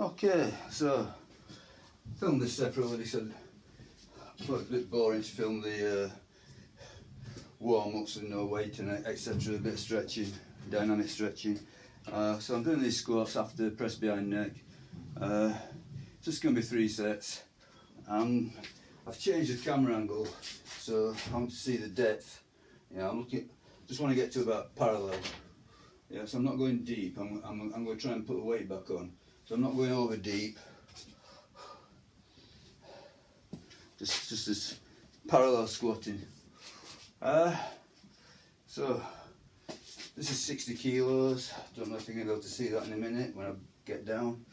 Okay, so filmed this separately because I thought it was a bit boring to film the warm-ups with no weight and etc. A bit of stretching, dynamic stretching. So I'm doing these squats after press behind neck. Just going to be 3 sets. I've changed the camera angle, so I want to see the depth. Yeah, I'm looking. Just want to get to about parallel. Yeah, so I'm not going deep. I'm going to try and put the weight back on. So I'm not going over deep. Just this parallel squatting. So this is 60 kilos. Don't know if you're going to be able to see that in a minute when I get down.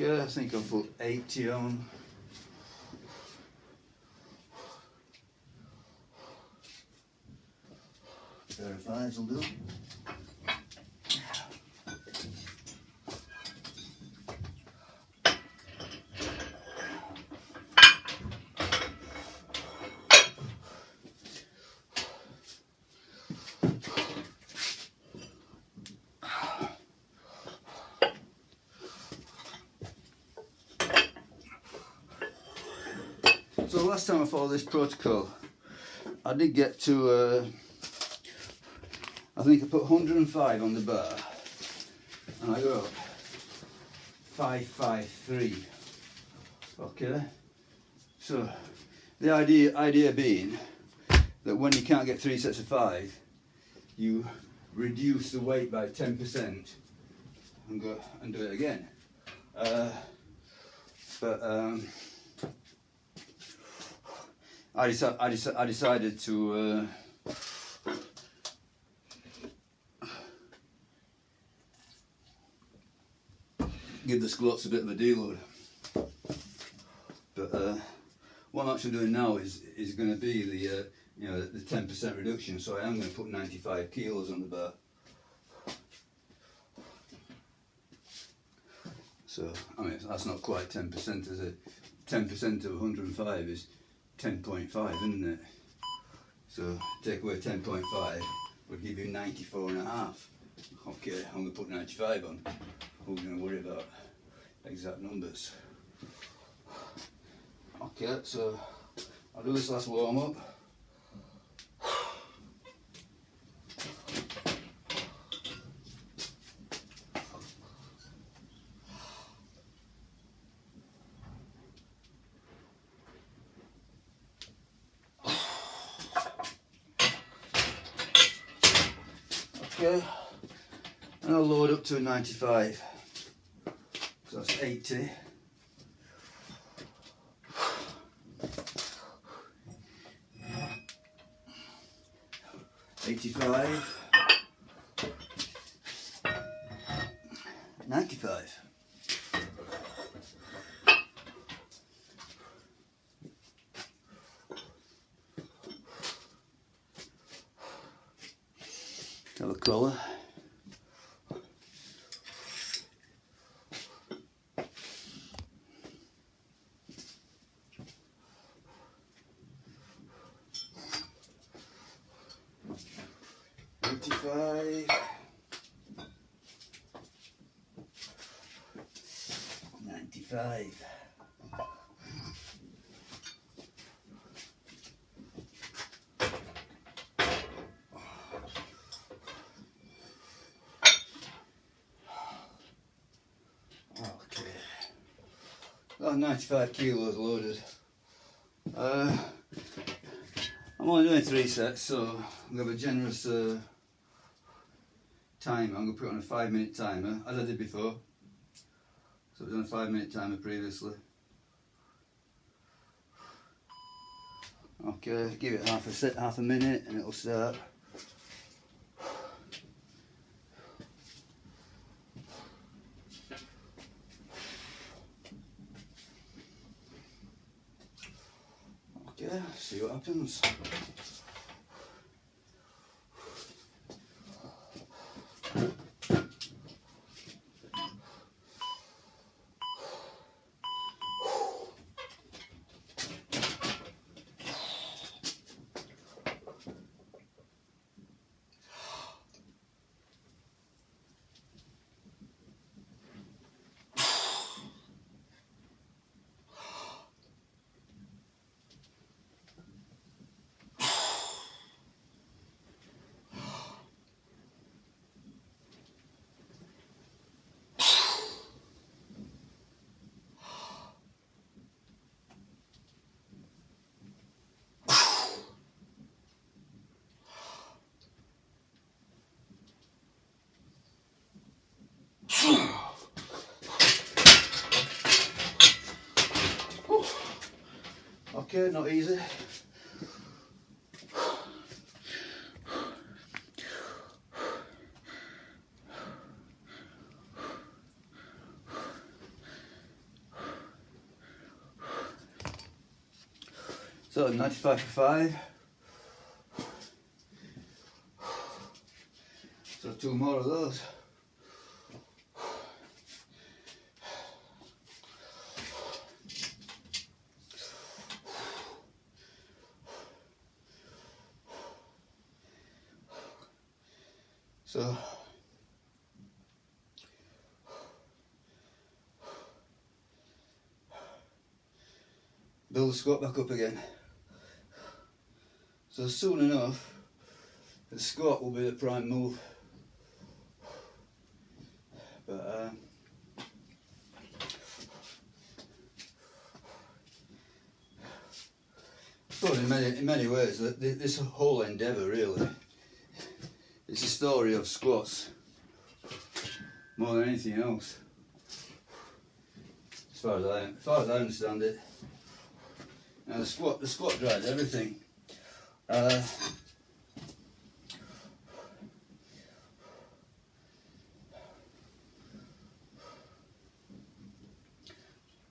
Okay, I think I'll put 80 on. Pair of 5s will do. So last time I followed this protocol, I did get to, I think I put 105 on the bar, and I got 553. Okay, so the idea being that when you can't get 3 sets of 5, you reduce the weight by 10% and go and do it again. I decided to give the squats a bit of a deload. But what I'm actually doing now is going to be the the 10% reduction. So I am going to put 95 kilos on the bar. So I mean that's not quite 10%, is it? 10% of 105 is 10.5, isn't it? So take away 10.5 would give you 94.5. Okay, I'm going to put 95 on. Who's going to worry about exact numbers? Okay, so I'll do this last warm up. Okay, and I'll load up to 95. So that's 80. $85, $95. Have a colour. $85, $95. Okay, well, 95 kilos loaded. I'm only doing 3 sets, so I'm going to have a generous time. I'm going to put it on a 5-minute timer, as I did before. So it was on a 5-minute timer previously. Okay, give it half a minute and it'll start. Okay, see what happens. Okay, not easy. So 95 for 5. So 2 more of those. So build the squat back up again. So soon enough, the squat will be the prime move. But but in many ways, this whole endeavour really, it's a story of squats more than anything else, as far as I understand it. Now the squat drives everything.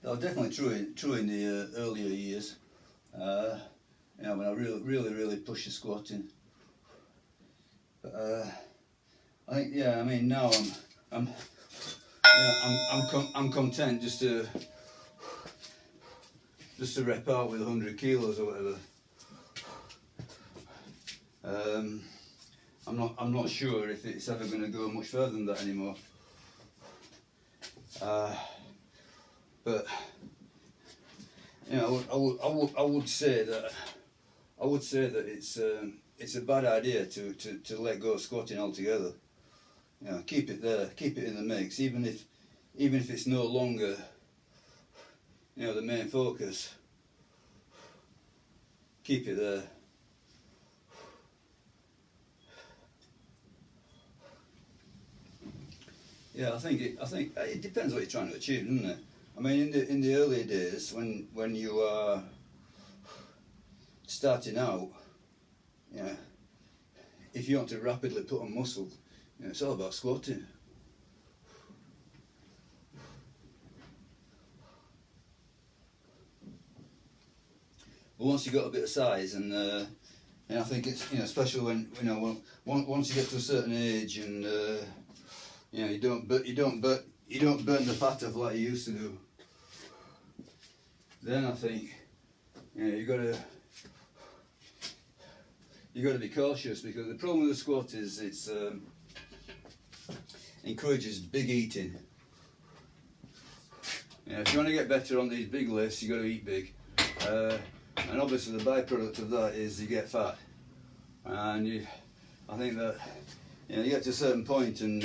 That was definitely true in the earlier years. You know, when I really pushed the squatting. But I think, yeah, I mean now I'm content just to rep out with 100 kilos or whatever. I'm not sure if it's ever going to go much further than that anymore. But you know, I would say that it's a bad idea to let go of squatting altogether. You know, keep it there, keep it in the mix, even if it's no longer, you know, the main focus. Keep it there. Yeah, I think it depends what you're trying to achieve, doesn't it? I mean, in the early days when you are starting out, you know, if you want to rapidly put on muscle, you know, it's all about squatting. But once you got a bit of size, and I think it's, you know, especially when, you know, once you get to a certain age, and you know, you don't burn the fat off like you used to do. Then I think, you know, you got to be cautious, because the problem with the squat is it's encourages big eating. You know, if you want to get better on these big lifts, you got to eat big, and obviously the byproduct of that is you get fat. And I think that, you know, you get to a certain point and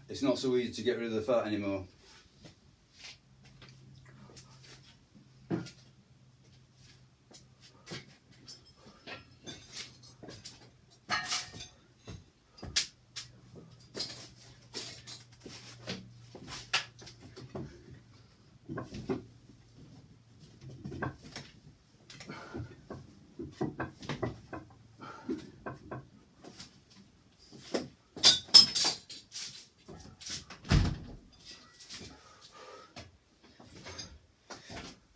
it's not so easy to get rid of the fat anymore.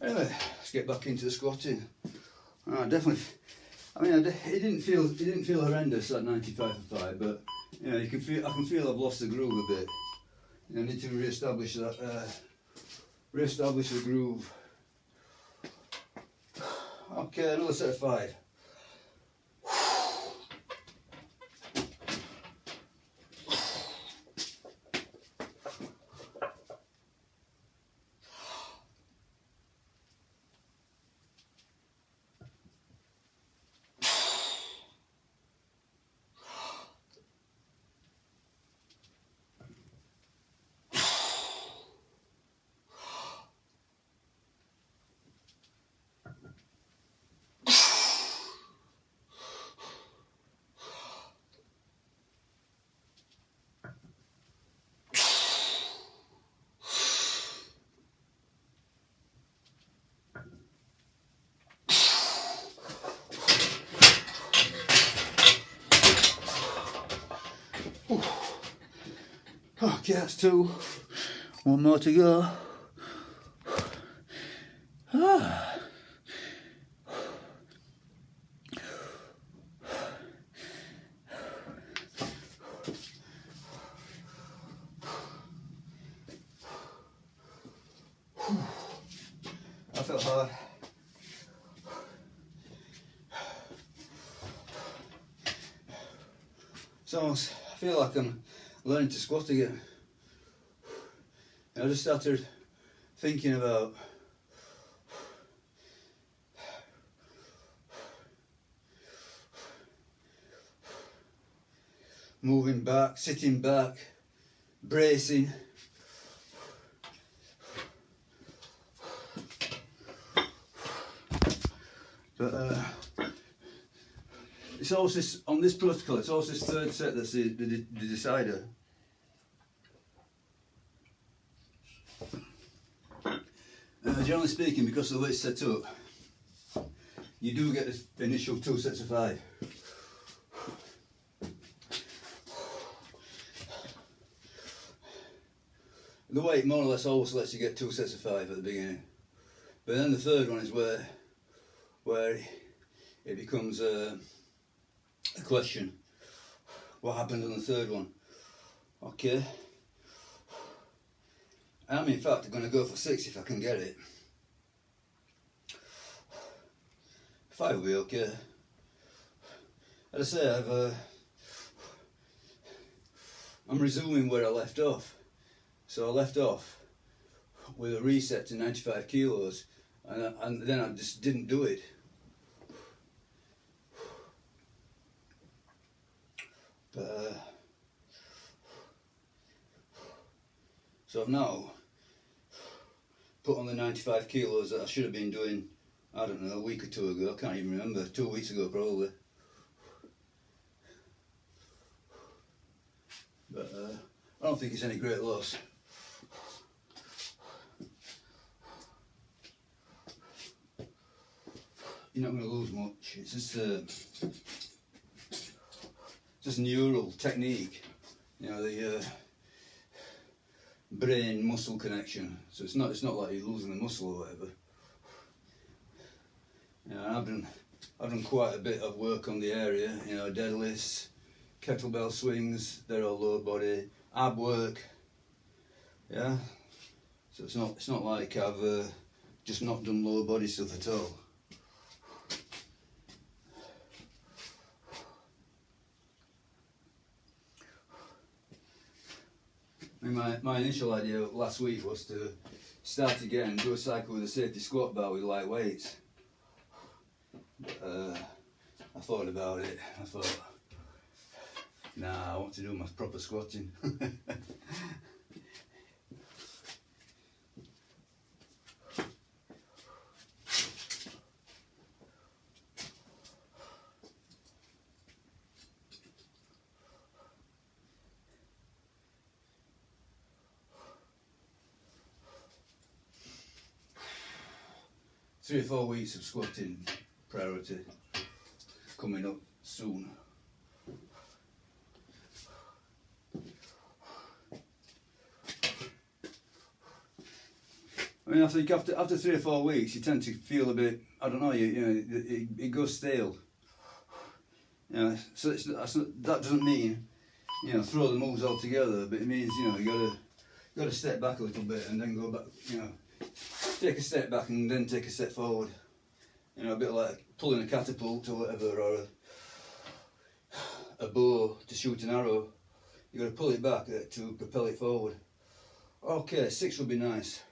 Anyway, let's get back into the squatting. Definitely. I mean, it didn't feel horrendous at 95 for 5, but you know, I can feel I've lost the groove a bit. You know, I need to re-establish that, re-establish the groove. Okay, another set of 5. Okay, that's 2. 1 more to go. Ah. I felt hard. So I feel like I'm learning to squat again. I just started thinking about moving back, sitting back, bracing. But it's also this, on this protocol, it's also this third set that's the decider. Generally speaking, because of the way it's set up, you do get the initial 2 sets of 5. The weight more or less always lets you get 2 sets of 5 at the beginning, but then the third one is where it becomes a question. What happened on the third one? Okay. I'm in fact going to go for 6 if I can get it. 5 will be okay. As I say, I'm resuming where I left off. So I left off with a reset to 95 kilos, and then I just didn't do it. But so I've now put on the 95 kilos that I should have been doing, I don't know, a week or 2 ago. I can't even remember. 2 weeks ago probably. But I don't think it's any great loss. You're not going to lose much. It's just neural technique. You know, the brain muscle connection. So it's not like you're losing the muscle or whatever. You know, I've done quite a bit of work on the area. You know, deadlifts, kettlebell swings. They're all lower body. Ab work. Yeah. So it's not like I've just not done lower body stuff at all. I mean, my initial idea last week was to start again and do a cycle with a safety squat bar with light weights. I thought about it. I thought, nah, I want to do my proper squatting. 3 or 4 weeks of squatting priority coming up soon. I mean, I think after 3 or 4 weeks, you tend to feel a bit, I don't know, it goes stale. You know, so that doesn't mean, you know, throw the moves all together, but it means, you know, you gotta step back a little bit and then go back, you know, take a step back and then take a step forward. You know, a bit like pulling a catapult or whatever, or a bow to shoot an arrow. You got to pull it back to propel it forward. Okay, 6 would be nice.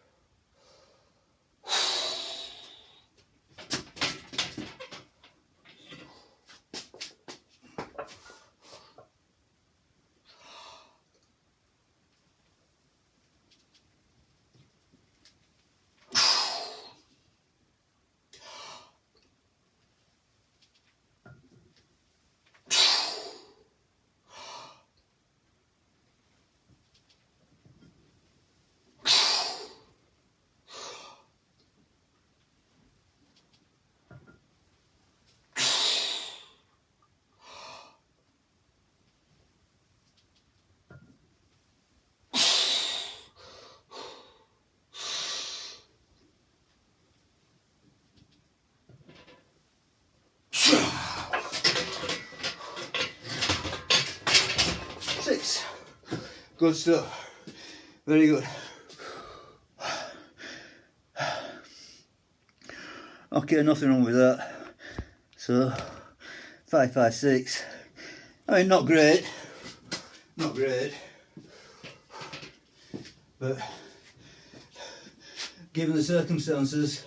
Good stuff. Very good. Okay, nothing wrong with that. So 5, 5, 6. I mean, not great, but given the circumstances,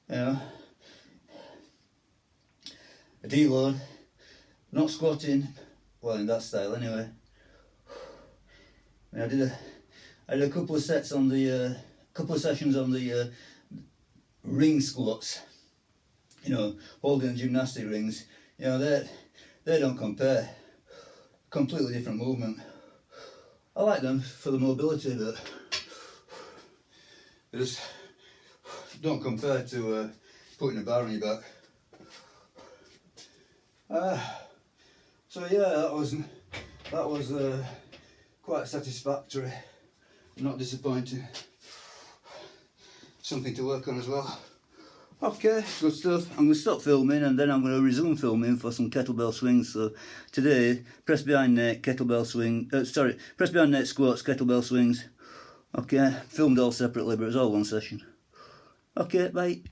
you know, a deload, not squatting, well, in that style anyway. I did a couple of sets on the couple of sessions on the ring squats, you know, holding gymnastic rings. You know, they don't compare. Completely different movement. I like them for the mobility, but they just don't compare to putting a bar on your back. So yeah, that was quite satisfactory. Not disappointing. Something to work on as well. Okay, good stuff. I'm going to stop filming and then I'm going to resume filming for some kettlebell swings. So today, press behind neck, kettlebell swing, press behind neck squats, kettlebell swings. Okay, filmed all separately, but it was all one session. Okay, bye.